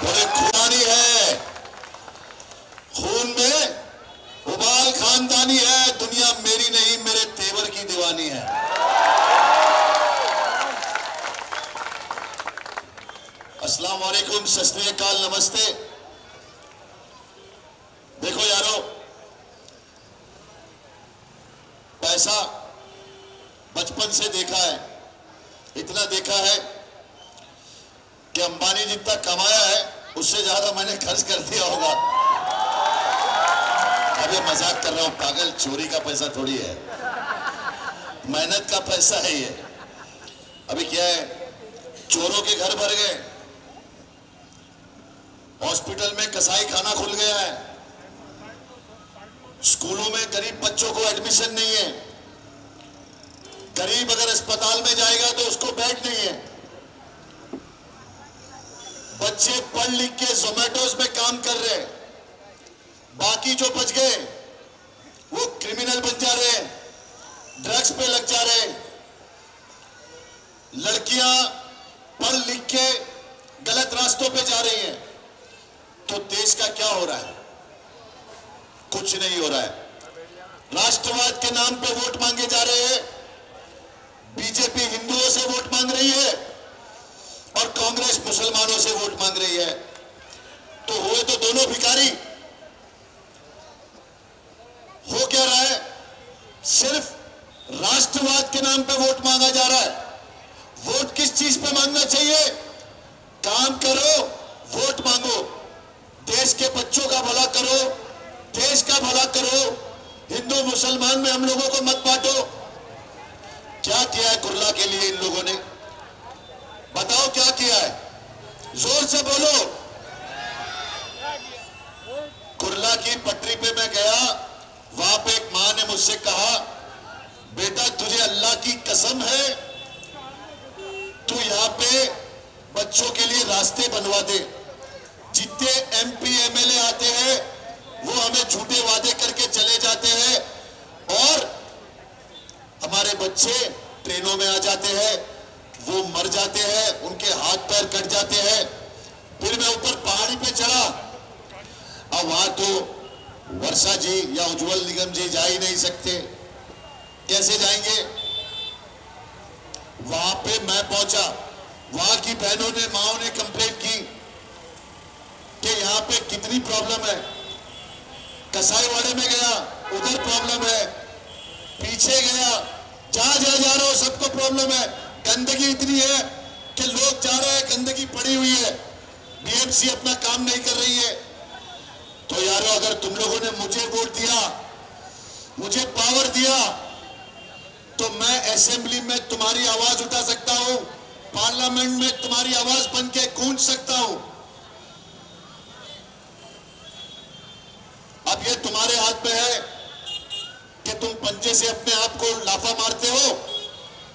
बोले खुदानी है, खून में उबाल खानदानी है, दुनिया मेरी नहीं मेरे तेवर की दीवानी है। अस्सलाम वालेकुम, सत श्री अकाल, नमस्ते। देखो यारो, पैसा बचपन से देखा है, इतना देखा है कि अंबानी जितना कमाया है उससे ज्यादा मैंने खर्च कर दिया होगा। अब ये मजाक कर रहा हूं पागल, चोरी का पैसा थोड़ी है, मेहनत का पैसा है ये। अभी क्या है, चोरों के घर भर गए, हॉस्पिटल में कसाई खाना खुल गया है, स्कूलों में गरीब बच्चों को एडमिशन नहीं है, गरीब अगर अस्पताल में जाएगा तो उसको बेड नहीं है, बच्चे पढ़ लिख के जोमेटोज में काम कर रहे हैं, बाकी जो बच गए वो क्रिमिनल बन जा रहे हैं, ड्रग्स पे लग जा रहे हैं, लड़कियां पढ़ लिख के गलत रास्तों पे जा रही हैं। तो देश का क्या हो रहा है? कुछ नहीं हो रहा है। राष्ट्रवाद के नाम पे वोट मांगे जा रहे हैं, बीजेपी हिंदुओं से वोट मांग रही है और कांग्रेस मुसलमानों से वोट मांग रही है। तो हुए तो दोनों भिखारी। हो क्या रहा है? सिर्फ राष्ट्रवाद के नाम पे वोट मांगा जा रहा है। वोट किस चीज पे मांगना चाहिए? काम करो, वोट मांगो, देश के बच्चों का भला करो, देश का भला करो, हिंदू मुसलमान में हम लोगों को मत बांटो। क्या किया है कुर्ला के लिए इन लोगों ने? बताओ क्या किया है? जोर से बोलो। कुर्ला की पटरी पे मैं गया, वहां पे एक मां ने मुझसे कहा, बेटा तुझे अल्लाह की कसम है, तू यहाँ पे बच्चों के लिए रास्ते बनवा दे। जितने एमपी एमएलए आते हैं वो हमें झूठे वादे करके चले जाते हैं और हमारे बच्चे ट्रेनों में आ जाते हैं, वो मर जाते हैं, उनके हाथ पैर कट जाते हैं। फिर मैं ऊपर पहाड़ी पे चढ़ा, अब वहां तो वर्षा जी या उज्जवल निगम जी जा ही नहीं सकते, कैसे जाएंगे? वहां पे मैं पहुंचा, वहां की बहनों ने, माओ ने कंप्लेंट की कि यहाँ पे कितनी प्रॉब्लम है। कसाईवाड़े में गया, उधर प्रॉब्लम है, पीछे गया, जहां जा रहा हूं सबको प्रॉब्लम है। गंदगी इतनी है कि लोग जा रहे हैं, गंदगी पड़ी हुई है, बीएमसी अपना काम नहीं कर रही है। तो यारो, अगर तुम लोगों ने मुझे वोट दिया, मुझे पावर दिया, तो मैं असेंबली में तुम्हारी आवाज उठा सकता हूं, पार्लियामेंट में तुम्हारी आवाज बन के गूंज सकता हूं। अब ये तुम्हारे हाथ में है कि तुम पंजे से अपने आप को लाफा मारते हो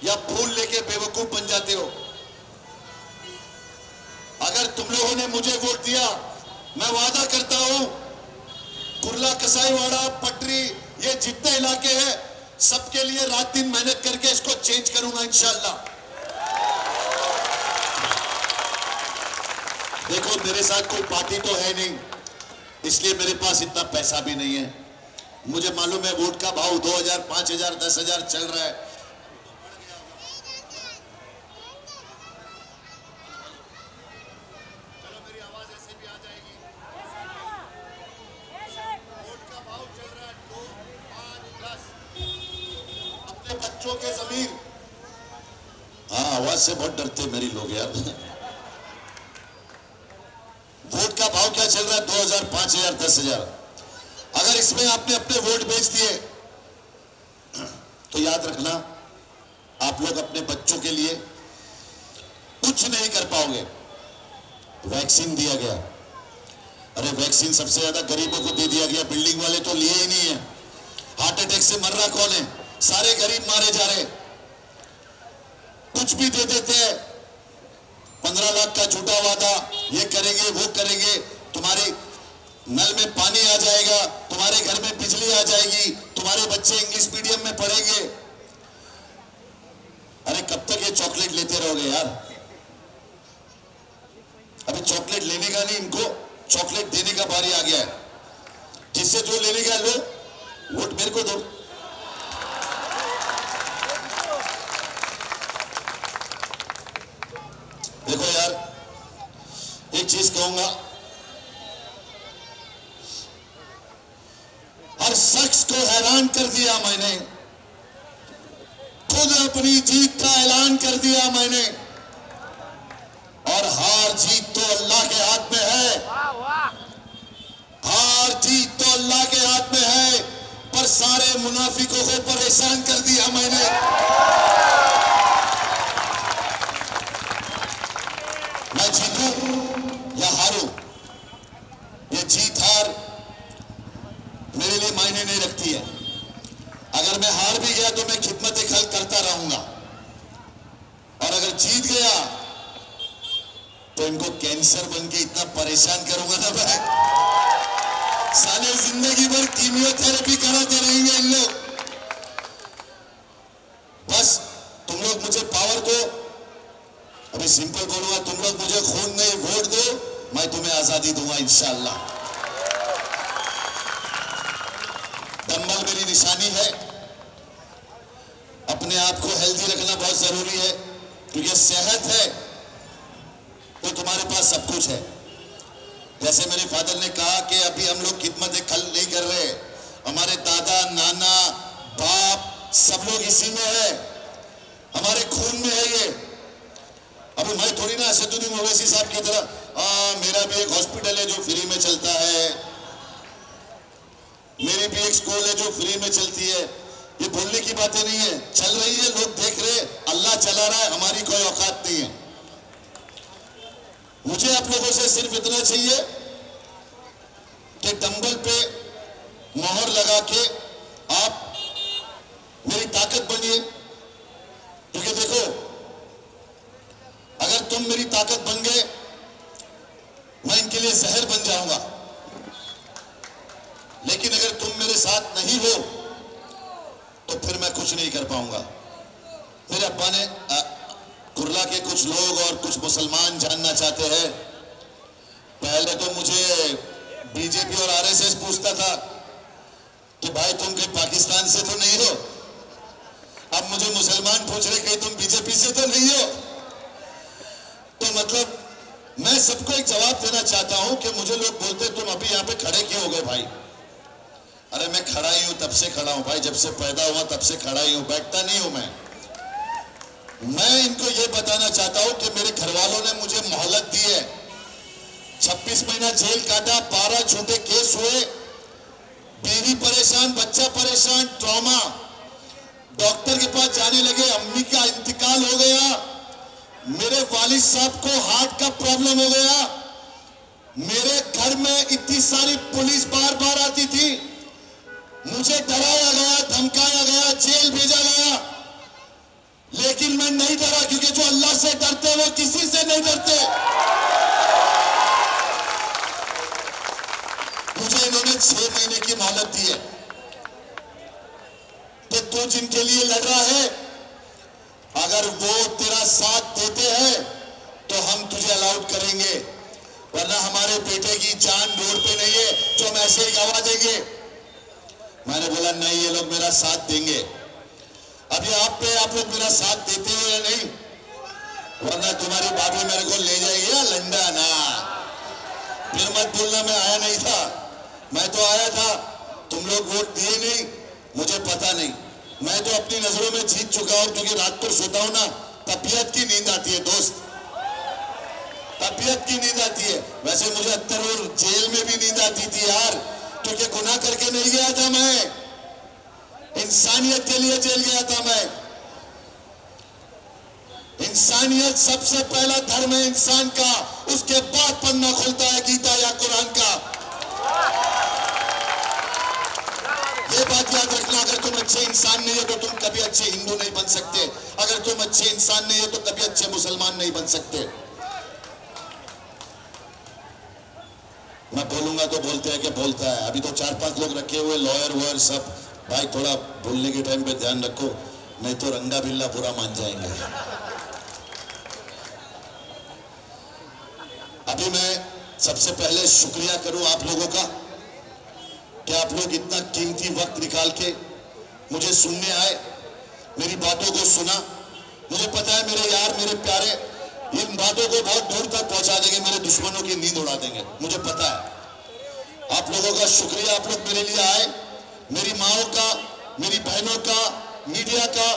या फूल लेके बेवकूफ बन जाते हो। अगर तुम लोगों ने मुझे वोट दिया, मैं वादा करता हूं, कुर्ला, कसाईवाड़ा, पटरी, ये जितने इलाके हैं सबके लिए रात दिन मेहनत करके इसको चेंज करूंगा इंशाल्लाह। देखो, मेरे साथ कोई पार्टी तो है नहीं, इसलिए मेरे पास इतना पैसा भी नहीं है। मुझे मालूम है वोट का भाव 2000, 5000, 10,000 चल रहा है। चलो, मेरी आवाज ऐसे भी आ जाएगी। वोट का भाव चल रहा है 2, 5, 10। अपने बच्चों के जमीन, हाँ, आवाज से बहुत डरते मेरी लोग यार। वोट का भाव क्या चल रहा है? 2000, 5000, 10,000। अगर इसमें आपने अपने वोट बेच दिए तो याद रखना, आप लोग अपने बच्चों के लिए कुछ नहीं कर पाओगे। वैक्सीन दिया गया, अरे वैक्सीन सबसे ज्यादा गरीबों को दे दिया गया, बिल्डिंग वाले तो लिए ही नहीं है। हार्ट अटैक से मर रहा कौन है? सारे गरीब मारे जा रहे। कुछ भी दे देते हैं, 15 लाख का झूठा वादा, ये करेंगे वो करेंगे, तुम्हारे नल में पानी आ जाएगा, तुम्हारे घर में बिजली आ जाएगी, तुम्हारे बच्चे इंग्लिश मीडियम में पढ़ेंगे। अरे कब तक ये चॉकलेट लेते रहोगे यार? अभी चॉकलेट लेने लेने का नहीं, इनको चॉकलेट देने का बारी आ गया है। जिससे जो लेने का लो, वोट मेरे को दो। देखो यार, एक चीज कहूंगा, हर शख्स को हैरान कर दिया मैंने, खुद अपनी जीत का ऐलान कर दिया मैंने, और हार जीत तो अल्लाह के हाथ में है, हार जीत तो अल्लाह के हाथ में है, पर सारे मुनाफिकों को परेशान कर दिया मैंने। मैं जीतूं या हारूं, ये जीत हार मेरे लिए मायने नहीं रखती है। अगर मैं हार भी गया तो मैं खिदमत खल्क करता रहूंगा, और अगर जीत गया तो इनको कैंसर बन के इतना परेशान करूंगा ना भाई, साले जिंदगी भर कीमियोथेरेपी कराते रहेंगे इन लोग। बस तुम लोग मुझे पावर दो, अभी सिंपल बोलूंगा, तुम लोग मुझे खून नहीं वोट दो, मैं तुम्हें आजादी दूंगा इंशाअल्लाह। डंबल मेरी निशानी है। अपने आप को हेल्दी रखना बहुत जरूरी है, क्योंकि सेहत है तो तुम्हारे पास सब कुछ है। जैसे मेरे फादर ने कहा कि अभी हम लोग खिदमत खल्क नहीं कर रहे, हमारे दादा नाना बाप सब लोग इसी में है, हमारे खून में है ये। अभी मैं थोड़ी ना असदुद्दीन ओवैसी साहब की तरह, मेरा भी एक हॉस्पिटल है जो फ्री में चलता है, मेरी भी एक स्कूल है जो फ्री में चलती है, ये बोलने की बातें नहीं है, चल रही है, लोग देख रहे, अल्लाह चला रहा है, हमारी कोई औकात नहीं है। मुझे आप लोगों से सिर्फ इतना चाहिए कि डंबल पे मोहर लगा के आप मेरी ताकत बनिए, क्योंकि देखो, अगर तुम मेरी ताकत बन गए, मैं इनके लिए जहर बन जाऊंगा। लेकिन अगर तुम मेरे साथ नहीं हो तो फिर मैं कुछ नहीं कर पाऊंगा। मेरे अब्बा ने कुर्ला के कुछ लोग और कुछ मुसलमान जानना चाहते हैं। पहले तो मुझे बीजेपी और आरएसएस पूछता था कि भाई तुम कहीं पाकिस्तान से तो नहीं हो, अब मुझे मुसलमान पूछ रहे कहीं तुम बीजेपी से तो नहीं हो। तो मतलब मैं सबको एक जवाब देना चाहता हूं कि मुझे लोग बोलते तुम अभी यहां पे खड़े क्यों हो गए भाई? अरे मैं खड़ा ही हूं, तब से खड़ा हूं भाई, जब से पैदा हुआ तब से खड़ा ही हूं, बैठता नहीं हूं मैं इनको ये बताना चाहता हूं कि मेरे घर वालों ने मुझे मोहलत दी है। 26 महीना जेल काटा, 12 झूठे केस हुए, बीवी परेशान, बच्चा परेशान, ट्रॉमा, डॉक्टर के पास जाने लगे, अम्मी का इंतकाल हो गया, मेरे वालिद साहब को हार्ट का प्रॉब्लम हो गया, मेरे घर में इतनी सारी पुलिस बार बार आती थी, मुझे डराया गया, धमकाया गया, जेल भेजा गया, लेकिन मैं नहीं डरा, क्योंकि जो अल्लाह से डरते वो किसी से नहीं डरते। मुझे इन्होंने 6 महीने की मोहलत दी है कि तू जिनके लिए लड़ रहा है, अगर वो तेरा साथ देते हैं तो हम तुझे अलाउड करेंगे, वरना हमारे बेटे की जान रोड पे नहीं है जो हम ऐसे ही गवा देंगे। मैंने बोला नहीं, ये लोग मेरा साथ देंगे। अभी आप लोग मेरा साथ देते हो या नहीं? वरना तुम्हारी भाभी मेरे को ले जाएगी या लंदन। फिर मत बोलना मैं आया नहीं था, मैं तो आया था, तुम लोग वोट दिए नहीं, मुझे पता नहीं, मैं तो अपनी नजरों में जीत चुका हूं, क्योंकि रात को सोता हूं ना, तबीयत की नींद आती है दोस्त, तबीयत की नींद आती है। वैसे मुझे अत्तर जेल में भी नींद आती थी यार, क्योंकि गुनाह करके नहीं गया था मैं, इंसानियत के लिए जेल गया था मैं। इंसानियत सबसे पहला धर्म है इंसान का, उसके बाद पन्ना खुलता है गीता या कुरान का। ये बात याद रखना, अगर तुम अच्छे इंसान नहीं हो तो तुम कभी अच्छे हिंदू नहीं बन सकते, अगर तुम अच्छे इंसान नहीं हो तो कभी अच्छे मुसलमान नहीं बन सकते। मैं बोलूंगा तो बोलते हैं कि बोलता है, अभी तो 4-5 लोग रखे हुए लॉयर वॉयर सब, भाई थोड़ा बोलने के टाइम पे ध्यान रखो, नहीं तो रंगा बिल्ला पूरा मान जाएंगे। अभी मैं सबसे पहले शुक्रिया करूं आप लोगों का कि आप लोग इतना कीमती वक्त निकाल के मुझे सुनने आए, मेरी बातों को सुना। मुझे पता है मेरे यार, मेरे प्यारे इन बातों को बहुत दूर तक पहुंचा देंगे, मेरे दुश्मनों की नींद उड़ा देंगे, मुझे पता है। आप लोगों का शुक्रिया, आप लोग मेरे लिए आए, मेरी माओ का, मेरी बहनों का, मीडिया का,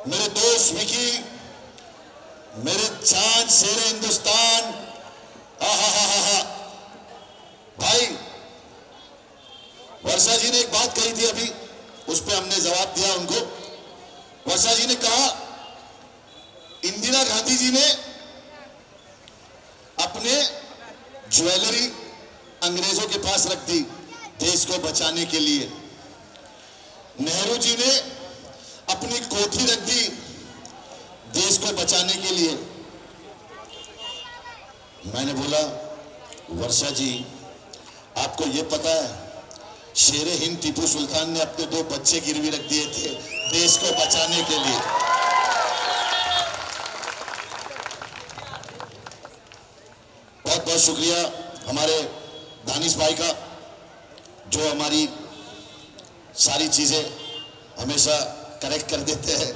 मेरे दोस्त विकी, मेरे चांद शेरे हिंदुस्तान, हा भाई। वर्षा जी ने एक बात कही थी अभी, उस पर हमने जवाब दिया उनको। वर्षा जी ने कहा इंदिरा गांधी जी ने अपने ज्वेलरी अंग्रेजों के पास रख दी देश को बचाने के लिए। नेहरू जी ने अपनी कोठी रख दी देश को बचाने के लिए। मैंने बोला वर्षा जी, आपको यह पता है शेरे हिंद टीपू सुल्तान ने अपने 2 बच्चे गिरवी रख दिए थे देश को बचाने के लिए। बहुत बहुत शुक्रिया हमारे दानिश भाई का, जो हमारी सारी चीजें हमेशा करेक्ट कर देते हैं।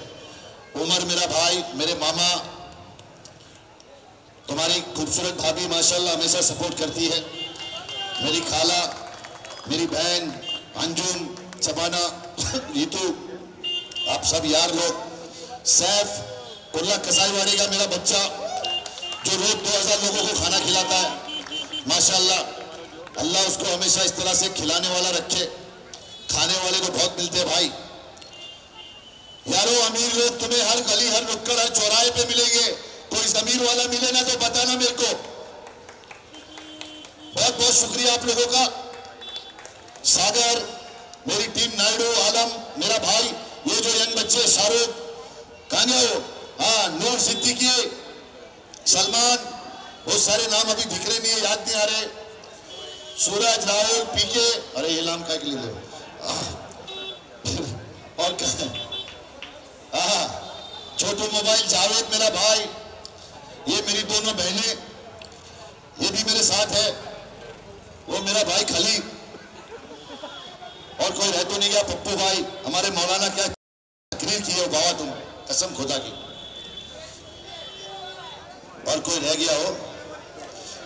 उमर मेरा भाई, मेरे मामा, तुम्हारी खूबसूरत भाभी माशाल्लाह हमेशा सपोर्ट करती है। मेरी खाला, मेरी बहन अंजुम, शबाना, रीतू, आप सब यार लोग, सैफ कुल्ला कसाईवाड़ी का मेरा बच्चा जो रोज 2000 लोगों को खाना खिलाता है, माशाल्लाह अल्लाह उसको हमेशा इस तरह से खिलाने वाला रखे। खाने वाले को बहुत मिलते हैं भाई यारो। अमीर लोग तुम्हें हर गली, हर नुक्कड़, हर चौराहे पे मिलेंगे, कोई जमीर वाला मिले ना तो बताना मेरे को। बहुत बहुत शुक्रिया आप लोगों का। सागर, मेरी टीम, नायडू, आलम मेरा भाई, ये जो यंग बच्चे, शाहरुख, कान्यो, हाँ, नूर सिद्दीकी, सलमान, बहुत सारे नाम अभी दिख रहे नहीं है, याद नहीं आ रहे। सूरज, राहुल, पीके, अरे ये नाम का ले लो। और छोटू मोबाइल, जावेद मेरा भाई, ये मेरी दोनों बहनें, ये भी मेरे साथ है, वो मेरा भाई खली, और कोई रह तो नहीं गया, पप्पू भाई, हमारे मौलाना, क्या तकरीर की है वो बाबा, तुम कसम खुदा की, और कोई रह गया हो।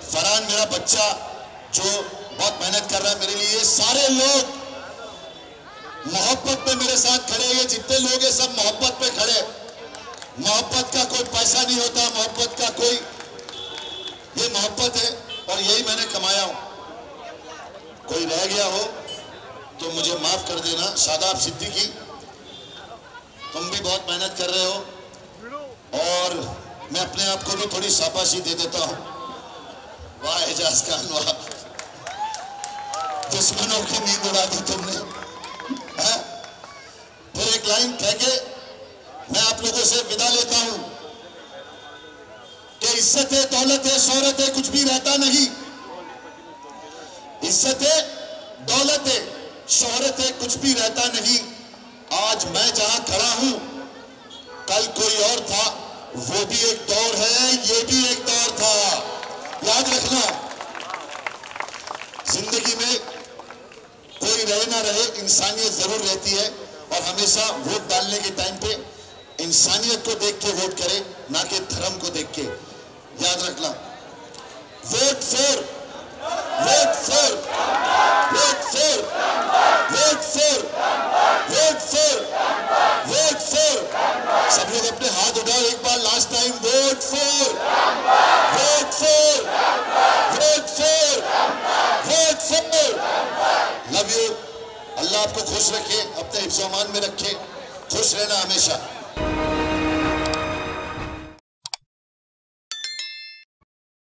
फरहान मेरा बच्चा जो बहुत मेहनत कर रहा है मेरे लिए। सारे लोग मोहब्बत पे मेरे साथ खड़े, ये जितने लोग हैं सब मोहब्बत पे खड़े। मोहब्बत का कोई पैसा नहीं होता, मोहब्बत का कोई, ये मोहब्बत है और यही मैंने कमाया हूं। कोई रह गया हो तो मुझे माफ कर देना। शादाब सिद्दीकी, तुम भी बहुत मेहनत कर रहे हो और मैं अपने आप को भी थोड़ी शाबाशी दे देता हूं। वाह एजाज खान, वाह, दुश्मनों की नींद उड़ा दी तुमने। फिर एक लाइन कह के मैं आप लोगों से विदा लेता हूं कि इज्जत है, दौलत है, शोहरत है, कुछ भी रहता नहीं। इज्जत है, दौलत है, शोहरत है, कुछ भी रहता नहीं। आज मैं जहां खड़ा हूं, कल कोई और था, वो भी एक दौर है, ये भी एक दौर था। याद रखना, जिंदगी में कोई रहे ना रहे, इंसानियत जरूर रहती है और हमेशा वोट डालने के टाइम पे इंसानियत को देख के वोट करे, ना कि धर्म को देख के। याद रखना, vote for, vote for, vote for, vote for, vote for, vote for. सब लोग अपने हाथ उठाओ एक बार, last time, vote for, vote for, vote for, vote for. Love you. अल्लाह आपको खुश रखे, अपने हिफ्ज़-ओ-अमान में रखे, खुश रहना हमेशा।